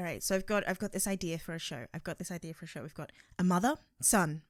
right. So I've got this idea for a show. We've got a mother, son,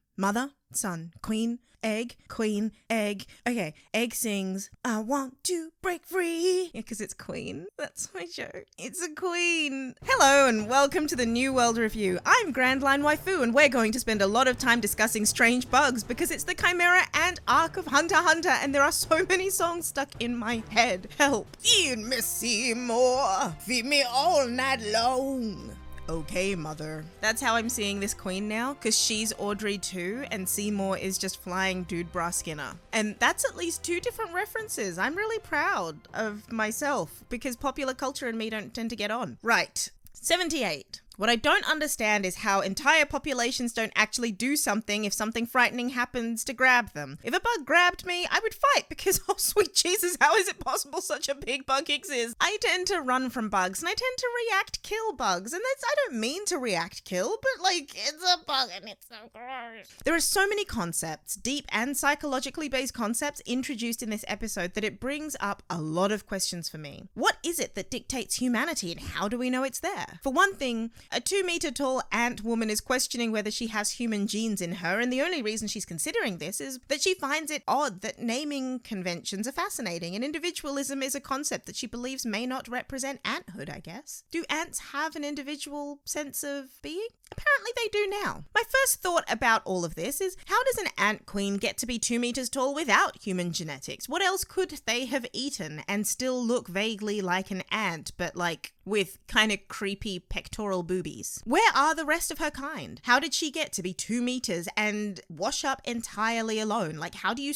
queen, egg. Okay, egg sings, I want to break free. Yeah, because it's queen. That's my show. It's a queen. Hello and welcome to the New World Review. I'm Grandline Waifu and we're going to spend a lot of time discussing strange bugs because it's the Chimera Ant arc of Hunter x Hunter and there are so many songs stuck in my head. Help. Feed me Seymour. Feed me all night long. Okay, mother. That's how I'm seeing this queen now, because she's Audrey too, and Seymour is just flying Dude Bra Skinner. And that's at least 2 different references. I'm really proud of myself, because popular culture and me don't tend to get on. Right. 78. What I don't understand is how entire populations don't actually do something if something frightening happens to grab them. If a bug grabbed me, I would fight because, oh sweet Jesus, how is it possible such a big bug exists? I tend to run from bugs and I tend to react kill bugs. And I don't mean to react kill, but like, it's a bug and it's so gross. There are so many concepts, deep and psychologically based concepts introduced in this episode that it brings up a lot of questions for me. What is it that dictates humanity and how do we know it's there? For one thing, a 2-meter tall ant woman is questioning whether she has human genes in her, and the only reason she's considering this is that she finds it odd that naming conventions are fascinating, and individualism is a concept that she believes may not represent anthood, I guess. Do ants have an individual sense of being? Apparently they do now. My first thought about all of this is, how does an ant queen get to be 2 meters tall without human genetics? What else could they have eaten and still look vaguely like an ant, but like with kind of creepy pectoral boobies? Where are the rest of her kind? How did she get to be 2 meters and wash up entirely alone? Like, how do you,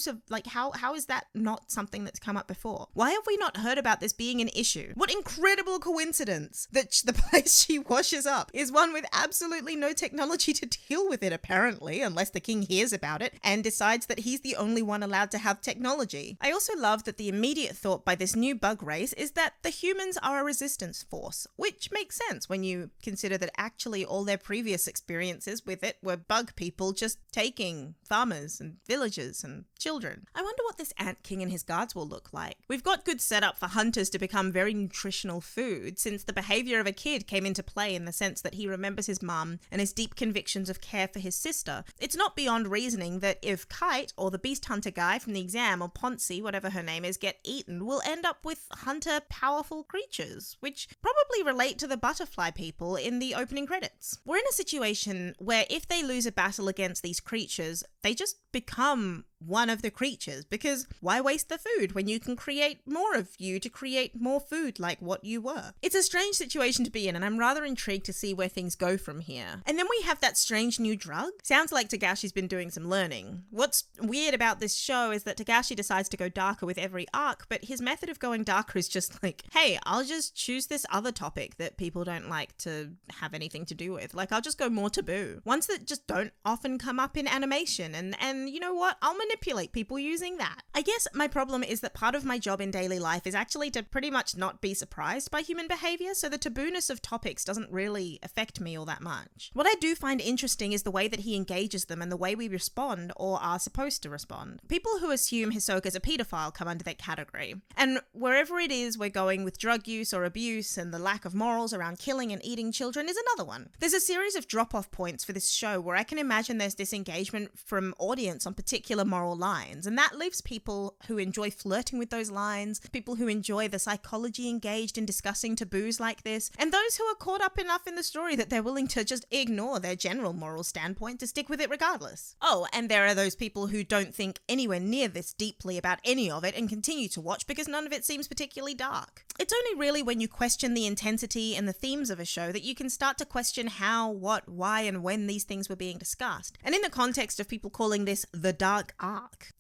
how is that not something that's come up before? Why have we not heard about this being an issue? What incredible coincidence that the place she washes up is one with absolutely no technology to deal with it, apparently, unless the king hears about it and decides that he's the only one allowed to have technology. I also love that the immediate thought by this new bug race is that the humans are a resistance force, which makes sense when you consider that actually all their previous experiences with it were bug people just taking farmers and villagers and children. I wonder what this ant king and his guards will look like. We've got good setup for hunters to become very nutritional food, since the behavior of a kid came into play in the sense that he remembers his mum and his deep convictions of care for his sister. It's not beyond reasoning that if Kite or the beast hunter guy from the exam, or Ponzi, whatever her name is, get eaten, we'll end up with hunter powerful creatures, which probably relate to the butterfly people in the opening credits. We're in a situation where if they lose a battle against these creatures, they just become one of the creatures, because why waste the food when you can create more of you to create more food like what you were? It's a strange situation to be in, and I'm rather intrigued to see where things go from here. And then we have that strange new drug. Sounds like Togashi's been doing some learning. What's weird about this show is that Togashi decides to go darker with every arc, but his method of going darker is just like, hey, I'll just choose this other topic that people don't like to have anything to do with. Like, I'll just go more taboo. Ones that just don't often come up in animation, and you know what? I'll manipulate people using that. I guess my problem is that part of my job in daily life is actually to pretty much not be surprised by human behavior, so the tabooness of topics doesn't really affect me all that much. What I do find interesting is the way that he engages them and the way we respond or are supposed to respond. People who assume Hisoka's a pedophile come under that category. And wherever it is we're going with drug use or abuse and the lack of morals around killing and eating children is another one. There's a series of drop-off points for this show where I can imagine there's disengagement from audience on particular moral lines, and that leaves people who enjoy flirting with those lines, people who enjoy the psychology engaged in discussing taboos like this, and those who are caught up enough in the story that they're willing to just ignore their general moral standpoint to stick with it regardless. Oh, and there are those people who don't think anywhere near this deeply about any of it and continue to watch because none of it seems particularly dark. It's only really when you question the intensity and the themes of a show that you can start to question how, what, why, and when these things were being discussed. And in the context of people calling this the dark arc.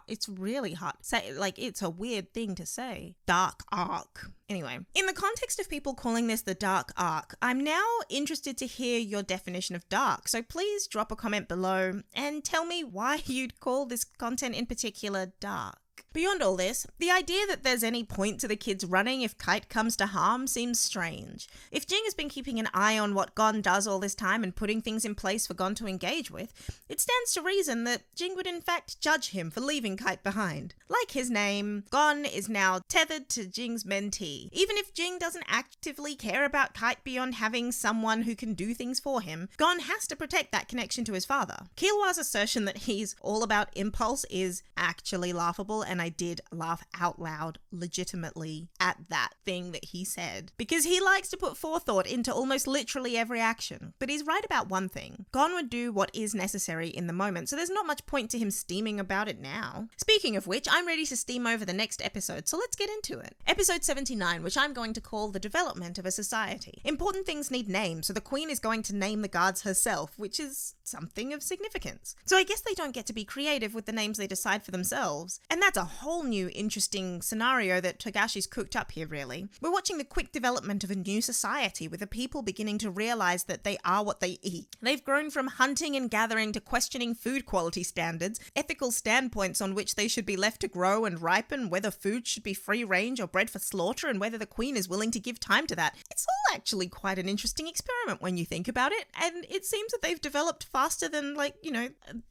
It's really hard to say, like, it's a weird thing to say. Dark arc. Anyway, in the context of people calling this the dark arc, I'm now interested to hear your definition of dark, so please drop a comment below and tell me why you'd call this content in particular dark. Beyond all this, the idea that there's any point to the kids running if Kite comes to harm seems strange. If Jing has been keeping an eye on what Gon does all this time and putting things in place for Gon to engage with, it stands to reason that Jing would in fact judge him for leaving Kite behind. Like his name, Gon is now tethered to Jing's mentee. Even if Jing doesn't actively care about Kite beyond having someone who can do things for him, Gon has to protect that connection to his father. Killwa's assertion that he's all about impulse is actually laughable, and I did laugh out loud legitimately at that thing that he said, because he likes to put forethought into almost literally every action. But he's right about one thing. Gon would do what is necessary in the moment, so there's not much point to him steaming about it now. Speaking of which, I'm ready to steam over the next episode, so let's get into it. Episode 79, which I'm going to call The Development of a Society. Important things need names, so the Queen is going to name the guards herself, which is something of significance. So I guess they don't get to be creative with the names they decide for themselves. And that's a whole new interesting scenario that Togashi's cooked up here, really. We're watching the quick development of a new society with the people beginning to realize that they are what they eat. They've grown from hunting and gathering to questioning food quality standards, ethical standpoints on which they should be left to grow and ripen, whether food should be free range or bred for slaughter, and whether the Queen is willing to give time to that. It's all actually quite an interesting experiment when you think about it, and it seems that they've developed faster than,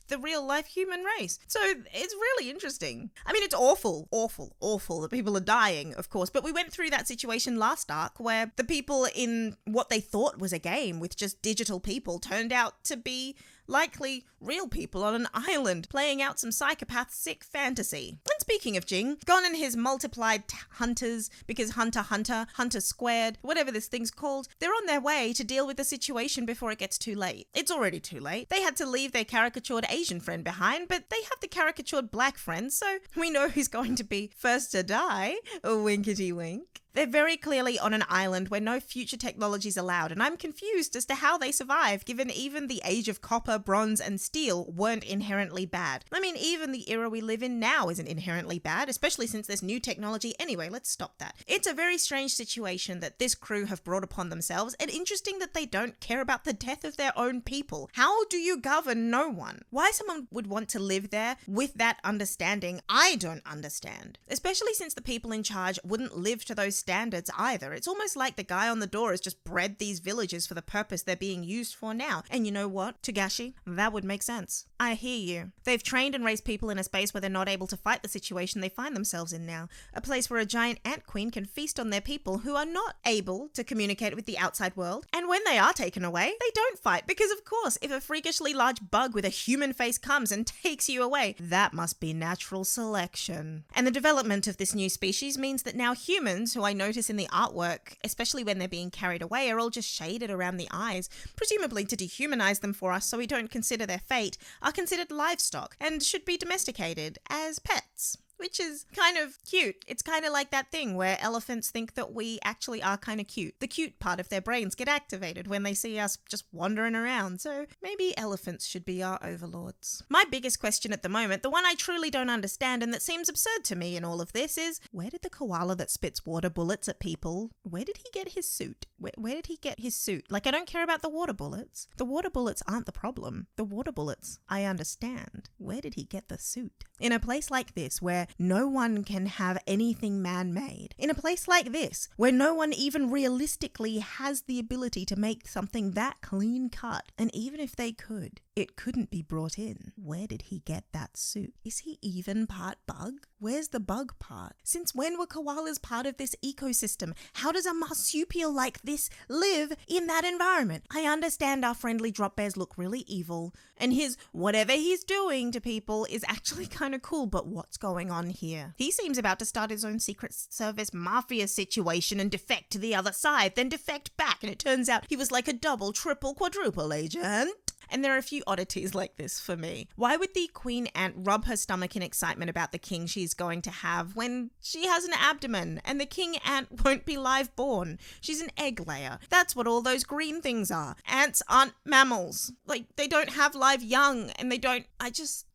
the real life human race. So it's really interesting. I mean, it's awful that people are dying, of course, but we went through that situation last arc where the people in what they thought was a game with just digital people turned out to be likely real people on an island playing out some psychopath sick fantasy. And speaking of Jing, Gon and his multiplied hunters, because Hunter squared, whatever this thing's called, they're on their way to deal with the situation before it gets too late. It's already too late. They had to leave their caricatured Asian friend behind, but they have the caricatured black friend, so we know who's going to be first to die. Winkety wink. They're very clearly on an island where no future technology is allowed, and I'm confused as to how they survive, given even the age of copper, bronze, and steel weren't inherently bad. I mean, even the era we live in now isn't inherently bad, especially since there's new technology. Anyway, let's stop that. It's a very strange situation that this crew have brought upon themselves, and interesting that they don't care about the death of their own people. How do you govern no one? Why someone would want to live there with that understanding, I don't understand. Especially since the people in charge wouldn't live to those standards either. It's almost like the guy on the door has just bred these villages for the purpose they're being used for now. And you know what, Togashi? That would make sense. I hear you. They've trained and raised people in a space where they're not able to fight the situation they find themselves in now. A place where a giant ant queen can feast on their people who are not able to communicate with the outside world. And when they are taken away, they don't fight because, of course, if a freakishly large bug with a human face comes and takes you away, that must be natural selection. And the development of this new species means that now humans, who I notice in the artwork, especially when they're being carried away, are all just shaded around the eyes, presumably to dehumanize them for us so we don't consider their fate, are considered livestock and should be domesticated as pets. Which is kind of cute. It's kind of like that thing where elephants think that we actually are kind of cute. The cute part of their brains get activated when they see us just wandering around. So maybe elephants should be our overlords. My biggest question at the moment, the one I truly don't understand and that seems absurd to me in all of this is, where did the koala that spits water bullets at people, where did he get his suit? Where did he get his suit? Like, I don't care about the water bullets. The water bullets aren't the problem. The water bullets, I understand. Where did he get the suit? In a place like this where no one can have anything man-made. In a place like this, where no one even realistically has the ability to make something that clean-cut, and even if they could, it couldn't be brought in. Where did he get that suit? Is he even part bug? Where's the bug part? Since when were koalas part of this ecosystem? How does a marsupial like this live in that environment? I understand our friendly drop bears look really evil, and his whatever he's doing to people is actually kind of cool, but what's going on here? He seems about to start his own Secret Service mafia situation and defect to the other side, then defect back, and it turns out he was like a double, triple, quadruple agent. And there are a few oddities like this for me. Why would the queen ant rub her stomach in excitement about the king she's going to have when she has an abdomen and the king ant won't be live born? She's an egg layer. That's what all those green things are. Ants aren't mammals. Like, they don't have live young and they don't...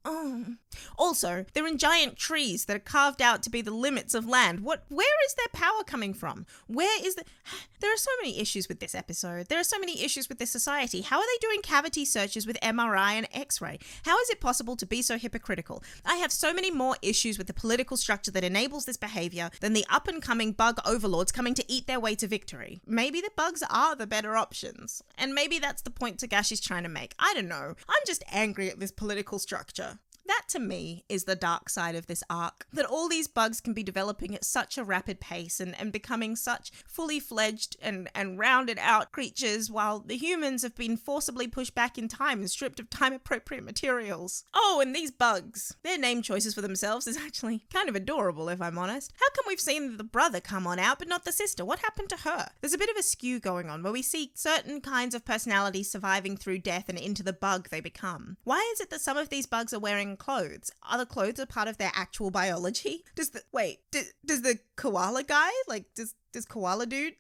Oh. Also, they're in giant trees that are carved out to be the limits of land. Where is their power coming from? There are so many issues with this episode. There are so many issues with this society. How are they doing cavity searches with MRI and X-ray? How is it possible to be so hypocritical? I have so many more issues with the political structure that enables this behavior than the up-and-coming bug overlords coming to eat their way to victory. Maybe the bugs are the better options. And maybe that's the point Togashi's trying to make. I don't know. I'm just angry at this political structure. That, to me, is the dark side of this arc. That all these bugs can be developing at such a rapid pace and becoming such fully fledged and rounded out creatures, while the humans have been forcibly pushed back in time and stripped of time-appropriate materials. Oh, and these bugs. Their name choices for themselves is actually kind of adorable, if I'm honest. How come we've seen the brother come on out, but not the sister? What happened to her? There's a bit of a skew going on, where we see certain kinds of personalities surviving through death and into the bug they become. Why is it that some of these bugs are wearing clothes? Are the clothes a part of their actual biology? Does the koala guy, does koala dude,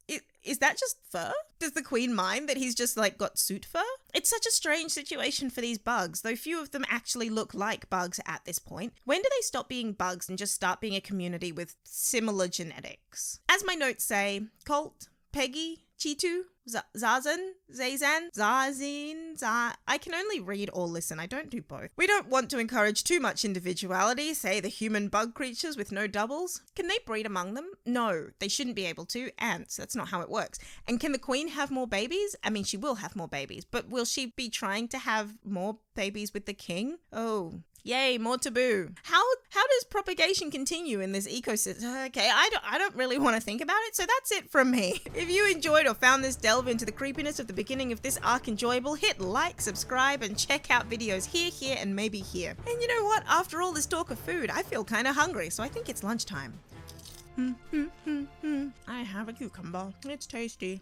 is that just fur? Does the queen mind that he's just got suit fur? It's such a strange situation for these bugs, though few of them actually look like bugs at this point. When do they stop being bugs and just start being a community with similar genetics? As my notes say, Colt, Peggy, Chitu, Zazin, Zazan, Zazin, I can only read or listen. I don't do both. We don't want to encourage too much individuality, say the human bug creatures with no doubles. Can they breed among them? No, they shouldn't be able to. Ants, that's not how it works. And can the queen have more babies? I mean, she will have more babies, but will she be trying to have more babies with the king? Oh, yay, more taboo. How does propagation continue in this ecosystem? Okay, I don't really want to think about it, so that's it from me. If you enjoyed or found this delve into the creepiness of the beginning of this arc enjoyable, hit like, subscribe, and check out videos here, and maybe here. And you know what? After all this talk of food, I feel kind of hungry, so I think it's lunchtime. I have a cucumber. It's tasty.